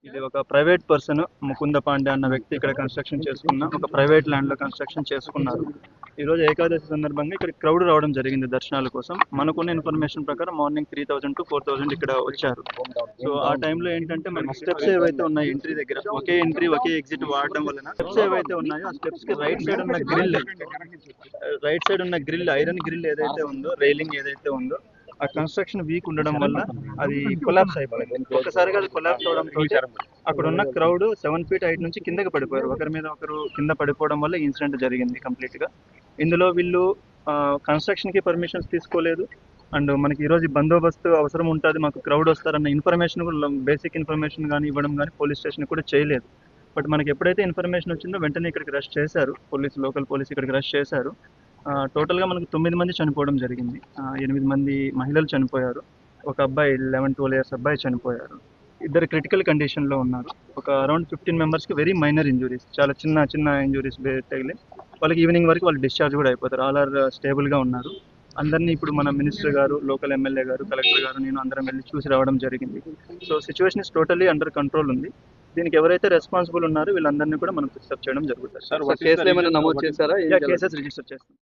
ఇది ఒక private person Mukunda Pandey అన్న వ్యక్తి ఇక్కడ కన్స్ట్రక్షన్ చేసుకున్న ఒక ప్రైవేట్ ల్యాండ్ లో కన్స్ట్రక్షన్ చేసుకున్నారు. ఈ రోజు ఏకాదశి సందర్భంగా ఇక్కడ క్రౌడ్ రావడం జరిగింది దర్శనాల కోసం. మనకున్న ఇన్ఫర్మేషన్ ప్రకారం మార్నింగ్ 3000 to 4000 ఇక్కడ వచ్చారు. సో ఆ టైంలో ఏంటంటే మనకి స్టెప్స్ ఏవైతే ఉన్నాయో ఎంట్రీ దగ్గర ఒకే ఎంట్రీ ఒకే ఎగ్జిట్ వాడడం వలన స్టెప్స్ ఏవైతే ఉన్నాయో ఆ స్టెప్స్ కి రైట్ సైడ్ ఉన్న గ్రిల్ ఐరన్ గ్రిల్ ఏదైతే ఉందో రైలింగ్ ఏదైతే ఉందో ఆ కన్స్ట్రక్షన్ వీక్ ఉండడం వల్ల అది కొలాప్స్ అయిపోయింది. ఒకసారిగా అది కొలాప్స్ అవడంతో అక్కడ ఉన్న క్రౌడ్ 7 feet హైట్ నుంచి కిందకి పడిపోయారు. ఒకరి మీద ఒకరు కింద పడిపోవడం వల్ల ఇన్సిడెంట్ జరిగింది కంప్లీట్ గా. ఇందులో వీళ్ళు కన్స్ట్రక్షన్ కి పర్మిషన్స్ తీసుకోలేదు. అండ్ మనకి ఈ రోజు బందోబస్తు అవసరం ఉంటుంది, మాకు క్రౌడ్ వస్తారన్న ఇన్ఫర్మేషన్ కూడా బేసిక్ ఇన్ఫర్మేషన్ కానీ ఇవ్వడం కానీ పోలీస్ స్టేషన్ కూడా చేయలేదు. బట్ మనకి ఎప్పుడైతే ఇన్ఫర్మేషన్ వచ్చిందో వెంటనే ఇక్కడికి రష్ చేశారు లోకల్ పోలీస్ ఇక్కడికి రష్ చేశారు. టోటల్గా మనకు 9 మంది చనిపోవడం జరిగింది. 8 మంది మహిళలు చనిపోయారు. ఒక అబ్బాయి 11-12 years అబ్బాయి చనిపోయారు. ఇద్దరు క్రిటికల్ కండిషన్లో ఉన్నారు. ఒక అరౌండ్ 15 మెంబర్స్కి వెరీ మైనర్ ఇంజురీస్, చాలా చిన్న ఇంజురీస్ తగిలి వాళ్ళకి ఈవినింగ్ వరకు వాళ్ళు డిశ్చార్జ్ కూడా అయిపోతారు. ఆల్ ఆర్ స్టేబుల్గా ఉన్నారు. అందరినీ ఇప్పుడు మన మినిస్టర్ గారు, లోకల్ ఎమ్మెల్యే గారు, కలెక్టర్ గారు, నేను అందరం వెళ్ళి చూసి రావడం జరిగింది. So situation is totally under control ఉంది. దీనికి ఎవరైతే రెస్పాన్సిబుల్ ఉన్నారో వీళ్ళందరినీ కూడా మనం ఫిక్సప్ చేయడం జరుగుతుంది. కేసులు ఏమైనా నమోదు చేశారా? కేసెస్ రిజిస్టర్ చేస్తాం.